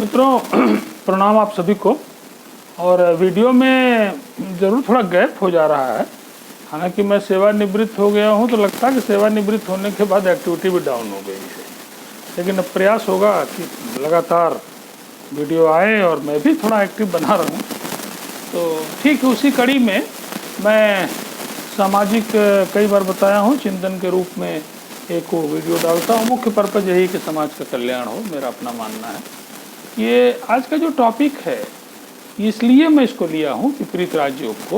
मित्रों प्रणाम आप सभी को। और वीडियो में ज़रूर थोड़ा गैप हो जा रहा है, हालांकि मैं सेवानिवृत्त हो गया हूं तो लगता है कि सेवानिवृत्त होने के बाद एक्टिविटी भी डाउन हो गई है, लेकिन अब प्रयास होगा कि लगातार वीडियो आए और मैं भी थोड़ा एक्टिव बना रहूं। तो ठीक है, उसी कड़ी में मैं सामाजिक कई बार बताया हूं चिंतन के रूप में एक वीडियो डालता हूं। मुख्य पर्पज़ यही कि समाज का कल्याण हो, मेरा अपना मानना है। ये आज का जो टॉपिक है इसलिए मैं इसको लिया हूँ विपरीत राजयोग को,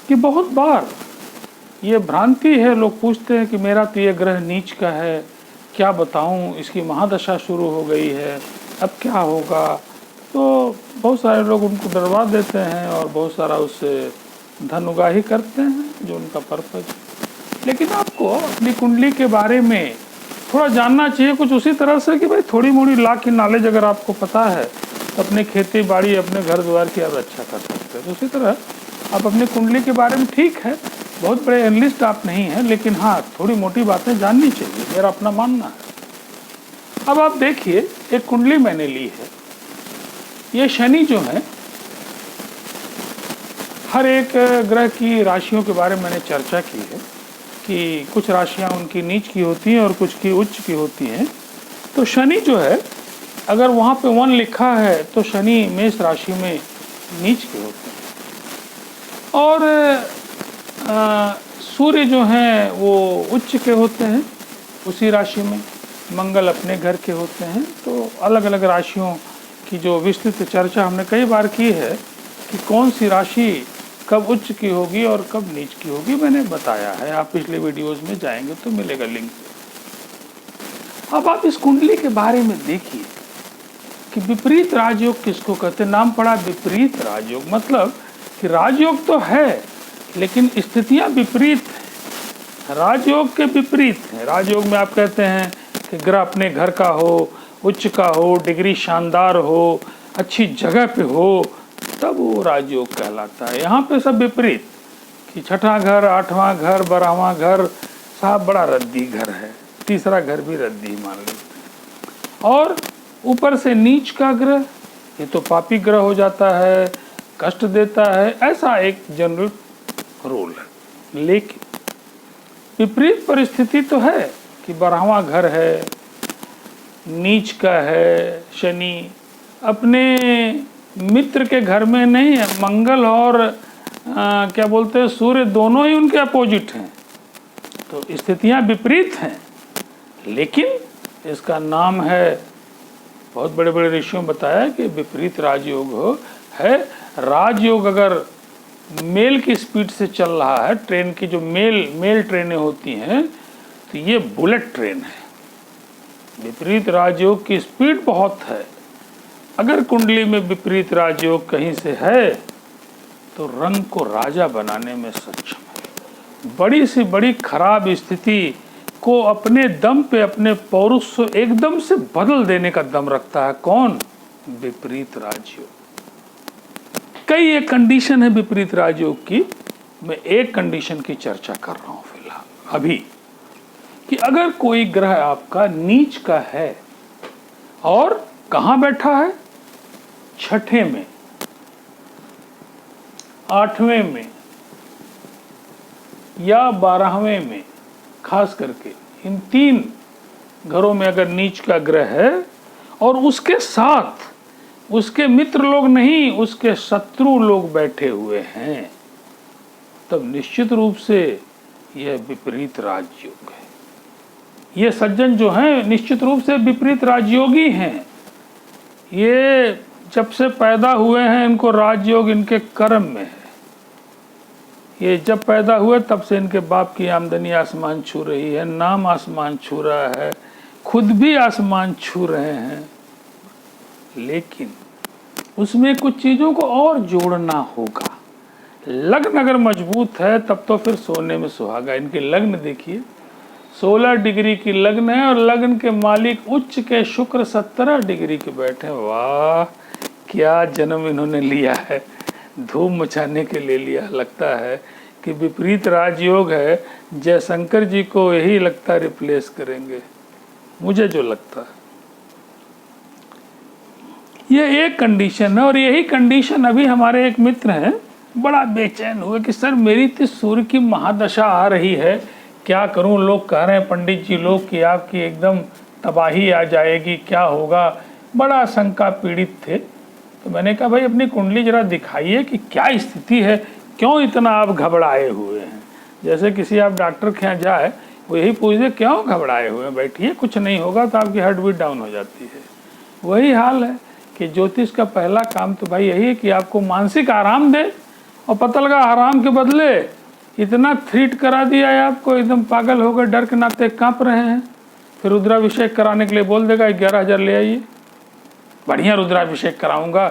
कि बहुत बार ये भ्रांति है, लोग पूछते हैं कि मेरा तो ये ग्रह नीच का है, क्या बताऊँ, इसकी महादशा शुरू हो गई है, अब क्या होगा। तो बहुत सारे लोग उनको डरवा देते हैं और बहुत सारा उससे धन उगाही करते हैं, जो उनका पर्पज। लेकिन आपको अपनी कुंडली के बारे में थोड़ा जानना चाहिए, कुछ उसी तरह से कि भाई थोड़ी मोड़ी ला की नॉलेज अगर आपको पता है तो अपने खेती बाड़ी, अपने घर द्वार की आप रक्षा कर सकते हैं। तो उसी तरह आप अपनी कुंडली के बारे में, ठीक है बहुत बड़े एनालिस्ट आप नहीं हैं, लेकिन हाँ थोड़ी मोटी बातें जाननी चाहिए, मेरा अपना मानना है। अब आप देखिए, एक कुंडली मैंने ली है। ये शनि जो है, हर एक ग्रह की राशियों के बारे में मैंने चर्चा की है कि कुछ राशियां उनकी नीच की होती हैं और कुछ की उच्च की होती हैं। तो शनि जो है, अगर वहाँ पे 1 लिखा है तो शनि मेष राशि में नीच के होते हैं। और सूर्य जो हैं वो उच्च के होते हैं उसी राशि में, मंगल अपने घर के होते हैं। तो अलग अलग राशियों की जो विस्तृत चर्चा हमने कई बार की है कि कौन सी राशि कब उच्च की होगी और कब नीच की होगी, मैंने बताया है। आप पिछले वीडियोस में जाएंगे तो मिलेगा लिंक। अब आप इस कुंडली के बारे में देखिए कि विपरीत राजयोग किसको कहते हैं। नाम पड़ा विपरीत राजयोग, मतलब कि राजयोग तो है लेकिन स्थितियां विपरीत हैं, राजयोग के विपरीत हैं। राजयोग में आप कहते हैं कि ग्रह अपने घर का हो, उच्च का हो, डिग्री शानदार हो, अच्छी जगह पे हो, तब वो राजयोग कहलाता है। यहाँ पे सब विपरीत, कि छठा घर, 8वां घर, 12वां घर, साहब बड़ा रद्दी घर है, तीसरा घर भी रद्दी मान लेते हैं। और ऊपर से नीच का ग्रह, ये तो पापी ग्रह हो जाता है, कष्ट देता है, ऐसा एक जनरल रूल है। लेकिन विपरीत परिस्थिति तो है कि 12वां घर है, नीच का है, शनि अपने मित्र के घर में नहीं है, मंगल और क्या बोलते हैं सूर्य दोनों ही उनके अपोजिट हैं। तो स्थितियां विपरीत हैं, लेकिन इसका नाम है, बहुत बड़े बड़े ऋषियों बताया कि विपरीत राजयोग हो है। राजयोग अगर मेल की स्पीड से चल रहा है, ट्रेन की जो मेल ट्रेनें होती हैं, तो ये बुलेट ट्रेन है। विपरीत राजयोग की स्पीड बहुत है। अगर कुंडली में विपरीत राजयोग कहीं से है तो रंग को राजा बनाने में सक्षम है। बड़ी सी बड़ी खराब स्थिति को अपने दम पे, अपने पौरुष से एकदम से बदल देने का दम रखता है। कौन? विपरीत राजयोग। कई एक कंडीशन है विपरीत राजयोग की, मैं एक कंडीशन की चर्चा कर रहा हूं फिलहाल अभी, कि अगर कोई ग्रह आपका नीच का है और कहां बैठा है, छठे में, 8वें में या 12वें में, खास करके इन 3 घरों में अगर नीच का ग्रह है और उसके साथ उसके मित्र लोग नहीं, उसके शत्रु लोग बैठे हुए हैं, तब निश्चित रूप से यह विपरीत राजयोग है। ये सज्जन जो हैं निश्चित रूप से विपरीत राजयोगी हैं। ये जब से पैदा हुए हैं इनको राजयोग इनके कर्म में है। ये जब पैदा हुए तब से इनके बाप की आमदनी आसमान छू रही है, नाम आसमान छू रहा है, खुद भी आसमान छू रहे हैं। लेकिन उसमें कुछ चीज़ों को और जोड़ना होगा। लग्न अगर मजबूत है तब तो फिर सोने में सुहागा। इनके लग्न देखिए, 16 डिग्री की लग्न है और लग्न के मालिक उच्च के शुक्र 17 डिग्री के बैठे। वाह, क्या जन्म इन्होंने लिया है, धूम मचाने के लिए लिया। लगता है कि विपरीत राजयोग है, जयशंकर जी को यही लगता है रिप्लेस करेंगे, मुझे जो लगता है। ये एक कंडीशन है। और यही कंडीशन अभी हमारे एक मित्र हैं बड़ा बेचैन हुए कि सर मेरी तो सूर्य की महादशा आ रही है, क्या करूं, लोग कह रहे हैं पंडित जी लोग कि आपकी एकदम तबाही आ जाएगी, क्या होगा, बड़ा शंका पीड़ित थे। तो मैंने कहा भाई अपनी कुंडली जरा दिखाइए कि क्या स्थिति है, क्यों इतना आप घबराए हुए हैं। जैसे किसी आप डॉक्टर के यहाँ जाए वो यही पूछते क्यों घबराए हुए हैं, बैठिए कुछ नहीं होगा, तो आपकी हार्ट बीट डाउन हो जाती है। वही हाल है कि ज्योतिष का पहला काम तो भाई यही है कि आपको मानसिक आराम दे, और पता लगा आराम के बदले इतना थ्रीट करा दिया है आपको, एकदम पागल हो गए, डर के नाते कांप रहे हैं। फिर रुद्राभिषेक कराने के लिए बोल देगा 11,000 ले आइए, बढ़िया रुद्राभिषेक कराऊंगा।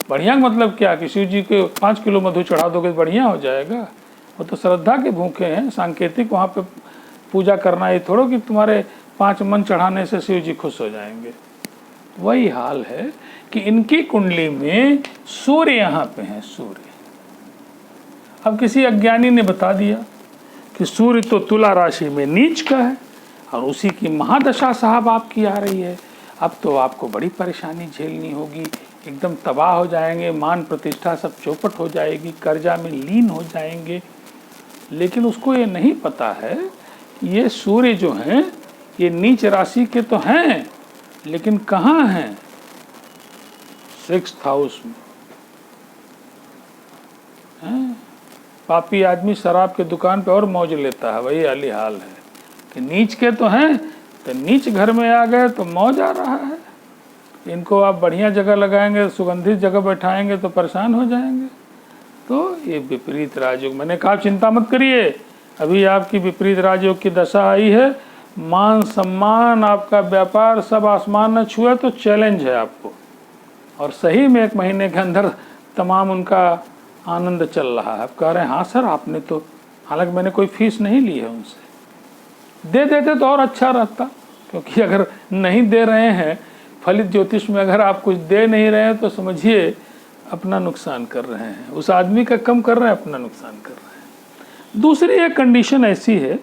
बढ़िया मतलब क्या कि शिव जी के 5 किलो मधु चढ़ा दोगे तो बढ़िया हो जाएगा। वो तो श्रद्धा के भूखे हैं, सांकेतिक वहाँ पे पूजा करना, ये थोड़ो कि तुम्हारे 5 मन चढ़ाने से शिव जी खुश हो जाएंगे। वही हाल है कि इनकी कुंडली में सूर्य यहाँ पे है, सूर्य। अब किसी अज्ञानी ने बता दिया कि सूर्य तो तुला राशि में नीच का है और उसी की महादशा साहब आपकी आ रही है, अब तो आपको बड़ी परेशानी झेलनी होगी, एकदम तबाह हो जाएंगे, मान प्रतिष्ठा सब चौपट हो जाएगी, कर्जा में लीन हो जाएंगे। लेकिन उसको ये नहीं पता है ये सूर्य जो हैं ये नीच राशि के तो हैं, लेकिन कहाँ हैं? 6th हाउस में हैं। पापी आदमी शराब के दुकान पे और मौज लेता है, वही वाली हाल है कि नीच के तो हैं, तो नीच घर में आ गए तो मौज आ रहा है। इनको आप बढ़िया जगह लगाएंगे, सुगंधित जगह बैठाएंगे तो परेशान हो जाएंगे। तो ये विपरीत राजयोग, मैंने कहा चिंता मत करिए, अभी आपकी विपरीत राजयोग की दशा आई है, मान सम्मान आपका व्यापार सब आसमान न छुए तो चैलेंज है आपको। और सही में 1 महीने के अंदर तमाम उनका आनंद चल रहा है। आप कह रहे हैं हाँ सर आपने तो, हालांकि मैंने कोई फीस नहीं ली है उनसे, दे देते तो और अच्छा रहता, क्योंकि अगर नहीं दे रहे हैं, फलित ज्योतिष में अगर आप कुछ दे नहीं रहे हैं तो समझिए अपना नुकसान कर रहे हैं, उस आदमी का कम कर रहे हैं, अपना नुकसान कर रहे हैं। दूसरी एक कंडीशन ऐसी है,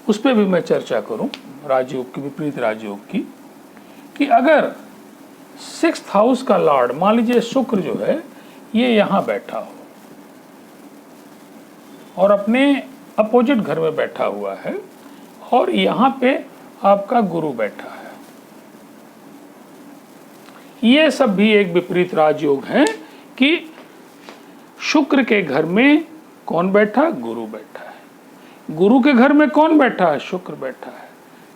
उस पर भी मैं चर्चा करूं, राजयोग की, विपरीत राजयोग की, कि अगर 6th हाउस का लॉर्ड मान लीजिए शुक्र जो है ये यहाँ बैठा हो और अपने अपोजिट घर में बैठा हुआ है, और यहाँ पे आपका गुरु बैठा है, ये सब भी एक विपरीत राजयोग है कि शुक्र के घर में कौन बैठा? गुरु बैठा है। गुरु के घर में कौन बैठा है? शुक्र बैठा है।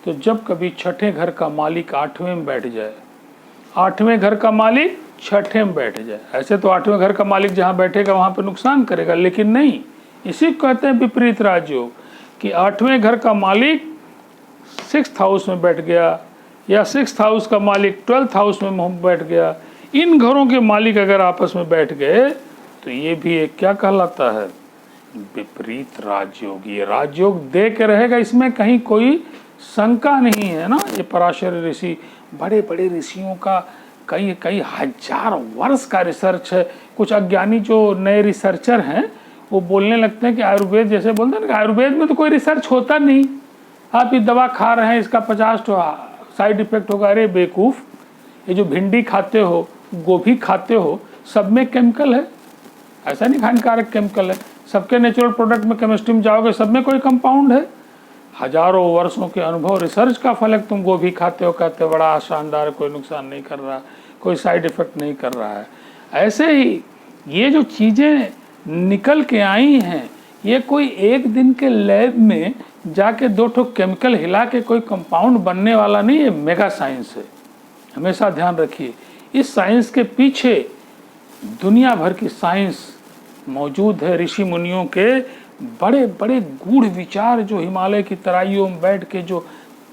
तो जब कभी 6ठे घर का मालिक 8वें में बैठ जाए, 8वें घर का मालिक 6ठे में बैठ जाए, ऐसे तो 8वें घर का मालिक जहाँ बैठेगा वहाँ पे नुकसान करेगा, लेकिन नहीं, इसी को कहते हैं विपरीत राजयोग कि 8वें घर का मालिक 6th हाउस में बैठ गया, या 6th हाउस का मालिक 12th हाउस में बैठ गया। इन घरों के मालिक अगर आपस में बैठ गए तो ये भी एक क्या कहलाता है? विपरीत राजयोग। ये राजयोग दे के रहेगा, इसमें कहीं कोई शंका नहीं है ना। ये पराशर ऋषि, बड़े बड़े ऋषियों का कई कई हजार वर्ष का रिसर्च है। कुछ अज्ञानी जो नए रिसर्चर हैं वो बोलने लगते हैं कि आयुर्वेद, जैसे बोलते हैं ना कि आयुर्वेद में तो कोई रिसर्च होता नहीं, आप ये दवा खा रहे हैं इसका 50 साइड इफेक्ट होगा। अरे बेवकूफ़, ये जो भिंडी खाते हो, गोभी खाते हो, सब में केमिकल है, ऐसा नहीं हानिकारक केमिकल है। सबके नेचुरल प्रोडक्ट में केमिस्ट्री में जाओगे सब में कोई कंपाउंड है। हजारों वर्षों के अनुभव रिसर्च का फल है। तुम गोभी खाते हो, कहते हो बड़ा शानदार, कोई नुकसान नहीं कर रहा, कोई साइड इफेक्ट नहीं कर रहा है। ऐसे ही ये जो चीज़ें निकल के आई हैं, ये कोई एक दिन के लैब में जाके 2 ठो केमिकल हिला के कोई कंपाउंड बनने वाला नहीं है। मेगा साइंस है, हमेशा ध्यान रखिए। इस साइंस के पीछे दुनिया भर की साइंस मौजूद है। ऋषि मुनियों के बड़े बड़े गूढ़ विचार जो हिमालय की तराइयों में बैठ के जो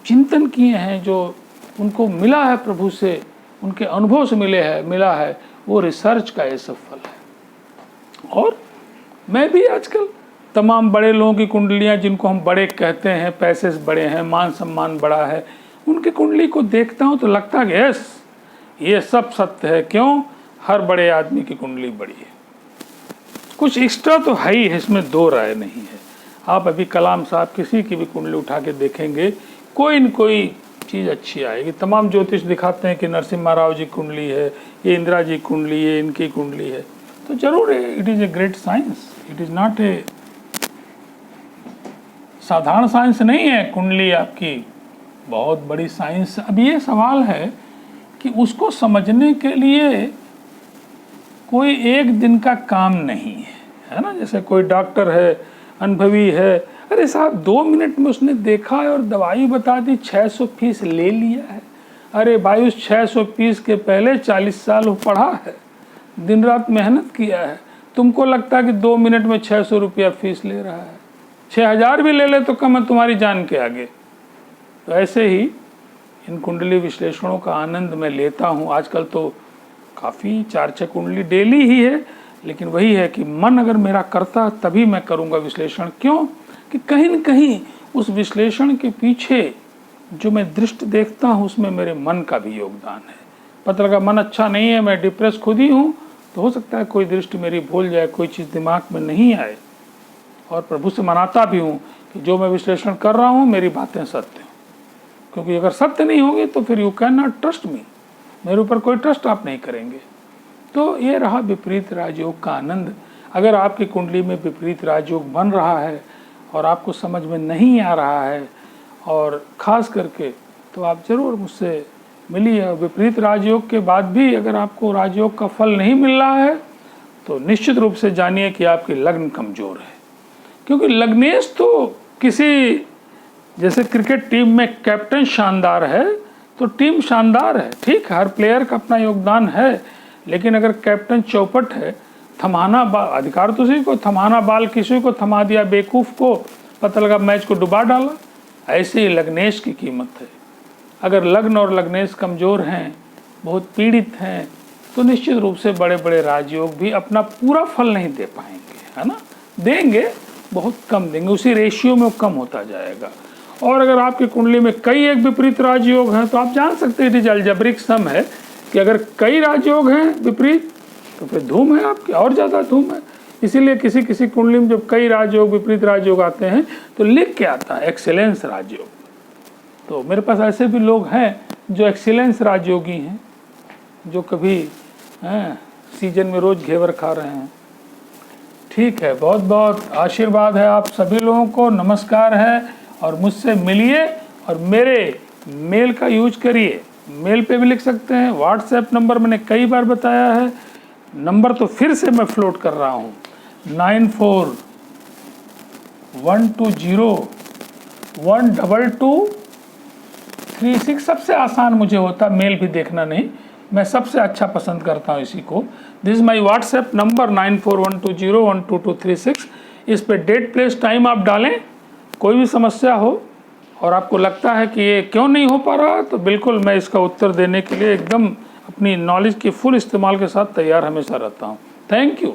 चिंतन किए हैं, जो उनको मिला है प्रभु से, उनके अनुभव से मिला है, वो रिसर्च का ये सब फल है। और मैं भी आजकल तमाम बड़े लोगों की कुंडलियां, जिनको हम बड़े कहते हैं, पैसे से बड़े हैं, मान सम्मान बड़ा है, उनकी कुंडली को देखता हूँ तो लगता है यस ये सब सत्य है। क्यों? हर बड़े आदमी की कुंडली बड़ी है, कुछ एक्स्ट्रा तो है ही है, इसमें 2 राय नहीं है। आप अभी कलाम साहब किसी की भी कुंडली उठा के देखेंगे, कोई न कोई चीज़ अच्छी आएगी। तमाम ज्योतिष दिखाते हैं कि नरसिम्हा राव जी कुंडली है, ये इंदिरा जी कुंडली है, इनकी कुंडली है, तो जरूर it is a great science. It is not a साधारण साइंस नहीं है कुंडली आपकी, बहुत बड़ी साइंस। अब ये सवाल है कि उसको समझने के लिए कोई एक दिन का काम नहीं है ना। जैसे कोई डॉक्टर है, अनुभवी है, अरे साहब 2 मिनट में उसने देखा है और दवाई बता दी, 600 फीस ले लिया है। अरे भाई उस 600 फीस के पहले 40 साल वो पढ़ा है, दिन रात मेहनत किया है। तुमको लगता है कि 2 मिनट में 600 रुपया फीस ले रहा है, 6000 भी ले ले तो कम है तुम्हारी जान के आगे। तो ऐसे ही इन कुंडली विश्लेषणों का आनंद मैं लेता हूँ। आजकल तो काफ़ी 4-6 कुंडली डेली ही है, लेकिन वही है कि मन अगर मेरा करता तभी मैं करूँगा विश्लेषण। क्यों कि कहीं न कहीं उस विश्लेषण के पीछे जो मैं दृष्टि देखता हूँ उसमें मेरे मन का भी योगदान है। पता लगा मन अच्छा नहीं है, मैं डिप्रेस खुद ही हूँ, तो हो सकता है कोई दृष्टि मेरी भूल जाए, कोई चीज़ दिमाग में नहीं आए। और प्रभु से मनाता भी हूँ कि जो मैं विश्लेषण कर रहा हूँ मेरी बातें सत्य हों, क्योंकि अगर सत्य नहीं होगी तो फिर you can not trust me, मेरे ऊपर कोई ट्रस्ट आप नहीं करेंगे। तो ये रहा विपरीत राजयोग का आनंद। अगर आपकी कुंडली में विपरीत राजयोग बन रहा है और आपको समझ में नहीं आ रहा है, और ख़ास करके तो आप ज़रूर मुझसे मिलिए। विपरीत राजयोग के बाद भी अगर आपको राजयोग का फल नहीं मिल रहा है तो निश्चित रूप से जानिए कि आपकी लग्न कमज़ोर है। क्योंकि लग्नेश तो किसी, जैसे क्रिकेट टीम में कैप्टन शानदार है तो टीम शानदार है, ठीक, हर प्लेयर का अपना योगदान है। लेकिन अगर कैप्टन चौपट है, थमाना अधिकार तो उसी को, थमाना बाल किसी को थमा दिया, बेवकूफ़ को, पता लगा मैच को डुबा डाला। ऐसे ही लग्नेश की कीमत है। अगर लग्न और लग्नेश कमज़ोर हैं, बहुत पीड़ित हैं, तो निश्चित रूप से बड़े बड़े राजयोग भी अपना पूरा फल नहीं दे पाएंगे, है ना। देंगे, बहुत कम देंगे, उसी रेशियो में वो कम होता जाएगा। और अगर आपकी कुंडली में कई एक विपरीत राजयोग हैं तो आप जान सकते हैं, इट इज अलजेब्रिक सम है कि अगर कई राजयोग हैं विपरीत तो फिर धूम है आपकी, और ज़्यादा धूम है। इसीलिए किसी किसी कुंडली में जब कई राजयोग विपरीत राजयोग आते हैं तो लिख के आता है एक्सीलेंस राजयोग। तो मेरे पास ऐसे भी लोग हैं जो एक्सीलेंस राजयोगी हैं, जो कभी सीजन में रोज़ घेवर खा रहे हैं। ठीक है, बहुत बहुत आशीर्वाद है आप सभी लोगों को, नमस्कार है। और मुझसे मिलिए और मेरे मेल का यूज करिए। मेल पे भी लिख सकते हैं, व्हाट्सएप नंबर मैंने कई बार बताया है, नंबर तो फिर से मैं फ्लोट कर रहा हूँ, 9412012236। सबसे आसान मुझे होता, मेल भी देखना नहीं, मैं सबसे अच्छा पसंद करता हूँ इसी को। This is my WhatsApp number 9412012236। इस पे डेट प्लेस टाइम आप डालें, कोई भी समस्या हो और आपको लगता है कि ये क्यों नहीं हो पा रहा, तो बिल्कुल मैं इसका उत्तर देने के लिए एकदम अपनी नॉलेज की फुल इस्तेमाल के साथ तैयार हमेशा रहता हूँ। Thank you.